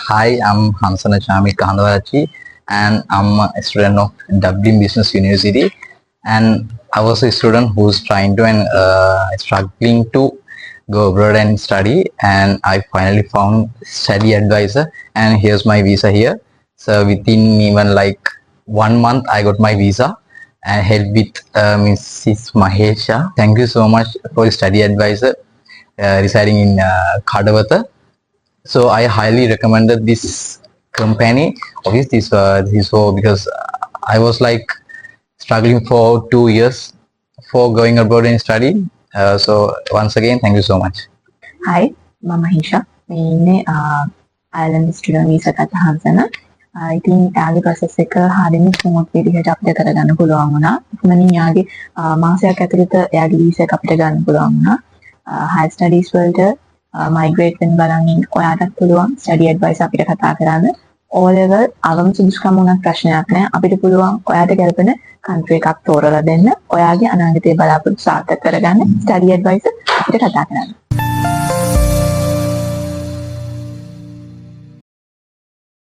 Hi, I'm Hansana Chamika, and I'm a student of Dublin Business University. And I was a student who's trying to and struggling to go abroad and study. And I finally found study advisor, and here's my visa here. So within even like 1 month, I got my visa and help with Mrs. Mahesha. Thank you so much for study advisor residing in Kadawatha. So I highly recommended this company. Obviously, this so because I was like struggling for 2 years for going abroad and study. So once again, thank you so much. Hi, මම හිෂා. මේ ඉන්නේ Ireland student visa ගත හංසන. ඉතින් යාගේ process එක හරියම smooth විදිහට අපිට කරගන්න පුළුවන් වුණා. ඉක්මනින් යාගේ මාසයක් ඇතුළත යාගේ වීසා එක අපිට ගන්න පුළුවන් වුණා. හයි ස්ටඩීස් වලට මයිග්‍රේට් වෙන්න බලන් ඉන්න ඔයාටත් පුළුවන් ස්ටඩි ඇඩ්වයිස් අපිට කතා කරන්න. O level අවම සුදුසුකම් උනත් ප්‍රශ්නයක් නැහැ. අපිට පුළුවන් ඔයාට ගැලපෙන කන්ට්‍රි එකක් තෝරලා දෙන්න. ඔයාගේ අනාගතයේ බලාපොරොත්තු සාර්ථක කරගන්න ස්ටඩි ඇඩ්වයිස් අපිට කතා කරන්න.